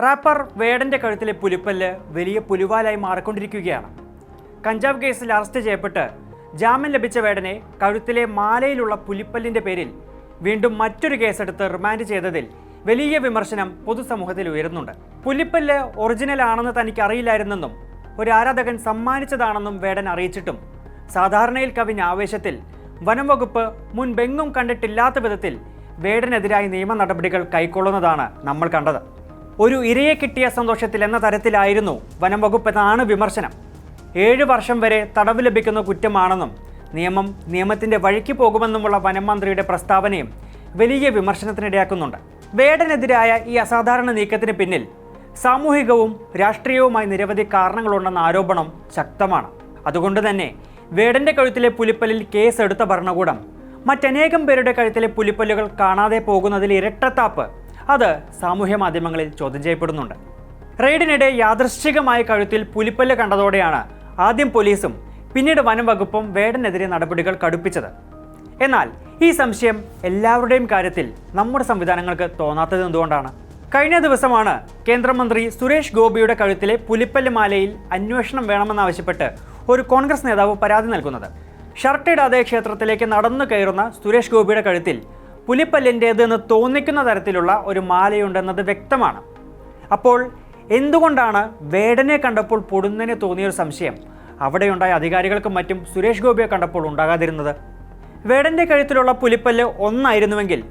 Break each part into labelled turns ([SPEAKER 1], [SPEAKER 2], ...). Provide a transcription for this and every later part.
[SPEAKER 1] Wrapper വേടന്റെ കഴുത്തിലെ പുലിപ്പല്ല് വലിയ പുലിവാലായി മാറിക്കൊണ്ടിരിക്കുകയാണ്. കഞ്ചാവ് കേസിൽ അറസ്റ്റ് ചെയ്യപ്പെട്ട് ജാമ്യം ലഭിച്ച വേടനെ കഴുത്തിലെ മാലയിലുള്ള പുലിപ്പല്ലിന്റെ പേരിൽ വീണ്ടും മറ്റൊരു കേസെടുത്ത് റിമാൻഡ് ചെയ്തതിൽ വലിയ വിമർശനം പൊതുസമൂഹത്തിൽ ഉയരുന്നുണ്ട്. പുലിപ്പല്ല് ഒറിജിനൽ ആണെന്ന് തനിക്ക് അറിയില്ലായിരുന്നെന്നും ഒരു ആരാധകൻ സമ്മാനിച്ചതാണെന്നും വേടൻ അറിയിച്ചിട്ടും സാധാരണയിൽ കവിഞ്ഞ ആവേശത്തിൽ വനം വകുപ്പ് മുൻപെങ്ങും കണ്ടിട്ടില്ലാത്ത വിധത്തിൽ വേടനെതിരായി നിയമ നടപടികൾ കൈക്കൊള്ളുന്നതാണ് നമ്മൾ കണ്ടത്. ഒരു ഇരയെ കിട്ടിയ സന്തോഷത്തിൽ എന്ന തരത്തിലായിരുന്നു വനം വകുപ്പ് എന്നാണ് വിമർശനം. 7 വർഷം വരെ തടവ് ലഭിക്കുന്ന കുറ്റമാണെന്നും നിയമത്തിന്റെ വഴിക്ക് പോകുമെന്നുമുള്ള വനം മന്ത്രിയുടെ പ്രസ്താവനയും വലിയ വിമർശനത്തിനിടയാക്കുന്നുണ്ട്. വേടനെതിരായ ഈ അസാധാരണ നീക്കത്തിന് പിന്നിൽ സാമൂഹികവും രാഷ്ട്രീയവുമായി നിരവധി കാരണങ്ങളുണ്ടെന്ന ആരോപണം ശക്തമാണ്. അതുകൊണ്ട് തന്നെ വേടന്റെ കഴുത്തിലെ പുലിപ്പല്ലിൽ കേസ് എടുത്ത ഭരണകൂടം മറ്റനേകം പേരുടെ കഴുത്തിലെ പുലിപ്പല്ലുകൾ കാണാതെ പോകുന്നതിൽ ഇരട്ടത്താപ്പ് അത് സാമൂഹ്യ മാധ്യമങ്ങളിൽ ചോദ്യം ചെയ്യപ്പെടുന്നുണ്ട്. റെയ്ഡിനിടെ യാദൃശ്ചികമായ കഴുത്തിൽ പുലിപ്പല്ല് കണ്ടതോടെയാണ് ആദ്യം പോലീസും പിന്നീട് വനം വകുപ്പും വേടനെതിരെ നടപടികൾ കടുപ്പിച്ചത്. എന്നാൽ ഈ സംശയം എല്ലാവരുടെയും കാര്യത്തിൽ നമ്മുടെ സംവിധാനങ്ങൾക്ക് തോന്നാത്തത് എന്തുകൊണ്ടാണ്? കഴിഞ്ഞ ദിവസമാണ് കേന്ദ്രമന്ത്രി സുരേഷ് ഗോപിയുടെ കഴുത്തിലെ പുലിപ്പല്ല് മാലയിൽ അന്വേഷണം വേണമെന്നാവശ്യപ്പെട്ട് ഒരു കോൺഗ്രസ് നേതാവ് പരാതി നൽകുന്നത്. ഷർട്ടിടാതെ ക്ഷേത്രത്തിലേക്ക് നടന്നു കയറുന്ന സുരേഷ് ഗോപിയുടെ കഴുത്തിൽ പുലിപ്പല്ലിൻ്റേതെന്ന് തോന്നിക്കുന്ന തരത്തിലുള്ള ഒരു മാലയുണ്ടെന്നത് വ്യക്തമാണ്. അപ്പോൾ എന്തുകൊണ്ടാണ് വേടനെ കണ്ടപ്പോൾ പൊടുന്നതിന് തോന്നിയൊരു സംശയം അവിടെയുണ്ടായ അധികാരികൾക്കും മറ്റും സുരേഷ് ഗോപിയെ കണ്ടപ്പോൾ ഉണ്ടാകാതിരുന്നത്? വേടന്റെ കഴുത്തിലുള്ള പുലിപ്പല്ല് ഒന്നായിരുന്നുവെങ്കിൽ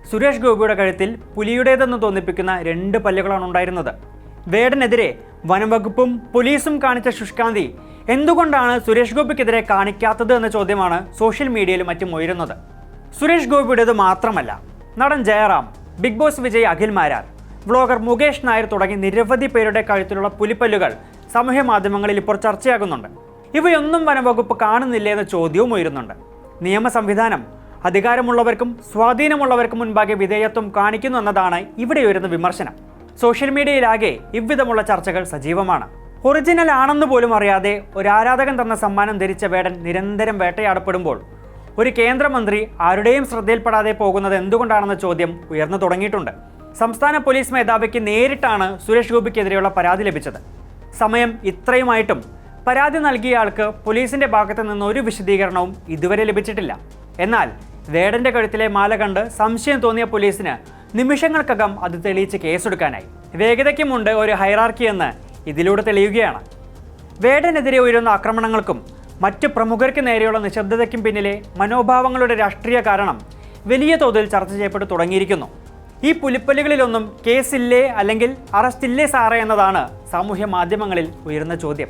[SPEAKER 1] സുരേഷ് ഗോപിയുടെ കഴുത്തിൽ പുലിയുടേതെന്ന് തോന്നിപ്പിക്കുന്ന 2 പല്ലുകളാണ് ഉണ്ടായിരുന്നത്. വേടനെതിരെ വനംവകുപ്പും പോലീസും കാണിച്ച ശുഷ്കാന്തി എന്തുകൊണ്ടാണ് സുരേഷ് ഗോപിക്കെതിരെ കാണിക്കാത്തത് എന്ന ചോദ്യമാണ് സോഷ്യൽ മീഡിയയിലും മറ്റും ഉയരുന്നത്. സുരേഷ് ഗോപിയുടേത് മാത്രമല്ല, നടൻ ജയറാം, ബിഗ് ബോസ് വിജയ് അഖിൽ മാരാർ, വ്ളോഗർ മുകേഷ് നായർ തുടങ്ങി നിരവധി പേരുടെ കഴുത്തിലുള്ള പുലിപ്പല്ലുകൾ സാമൂഹ്യ മാധ്യമങ്ങളിൽ ഇപ്പോൾ ചർച്ചയാകുന്നുണ്ട്. ഇവയൊന്നും വനംവകുപ്പ് കാണുന്നില്ലേ എന്ന ചോദ്യവും ഉയരുന്നുണ്ട്. നിയമ സംവിധാനം അധികാരമുള്ളവർക്കും സ്വാധീനമുള്ളവർക്കും മുൻപാകെ വിധേയത്വം കാണിക്കുന്നു എന്നതാണ് ഇവിടെ ഉയരുന്ന വിമർശനം. സോഷ്യൽ മീഡിയയിലാകെ ഇவ்விധമുള്ള ചർച്ചകൾ സജീവമാണ്. ഒറിജിനൽ ആണെന്ന് പോലും അറിയാതെ ഒരു ആരാധകൻ തന്ന സമ്മാനം ധരിച്ച വേടൻ നിരന്തരം വേട്ടയാടപ്പെടുമ്പോൾ ഒരു കേന്ദ്രമന്ത്രി ആരുടെയും ശ്രദ്ധയിൽപ്പെടാതെ പോകുന്നത് എന്തുകൊണ്ടാണെന്ന ചോദ്യം ഉയർന്നു തുടങ്ങിയിട്ടുണ്ട്. സംസ്ഥാന പോലീസ് മേധാവിക്ക് നേരിട്ടാണ് സുരേഷ് ഗോപിക്കെതിരെയുള്ള പരാതി ലഭിച്ചത്. സമയം ഇത്രയുമായിട്ടും പരാതി നൽകിയ ആൾക്ക് പോലീസിന്റെ ഭാഗത്ത് നിന്ന് ഒരു വിശദീകരണവും ഇതുവരെ ലഭിച്ചിട്ടില്ല. എന്നാൽ വേടന്റെ കഴുത്തിലെ മാല കണ്ട് സംശയം തോന്നിയ പോലീസിന് നിമിഷങ്ങൾക്കകം അത് തെളിയിച്ച് കേസെടുക്കാനായി. വേഗതയ്ക്കുമുണ്ട് ഒരു ഹൈറാർക്കി എന്ന് ഇതിലൂടെ തെളിയുകയാണ്. വേടനെതിരെ ഉയരുന്ന ആക്രമണങ്ങൾക്കും മറ്റ് പ്രമുഖർക്ക് നേരെയുള്ള നിശബ്ദതയ്ക്കും പിന്നിലെ മനോഭാവങ്ങളുടെ രാഷ്ട്രീയ കാരണം വലിയ തോതിൽ ചർച്ച ചെയ്യപ്പെട്ടു തുടങ്ങിയിരിക്കുന്നു. ഈ പുലിപ്പല്ലുകളിലൊന്നും കേസില്ലേ അല്ലെങ്കിൽ അറസ്റ്റില്ലേ സാറേ എന്നതാണ് സാമൂഹ്യ മാധ്യമങ്ങളിൽ ഉയരുന്ന ചോദ്യം.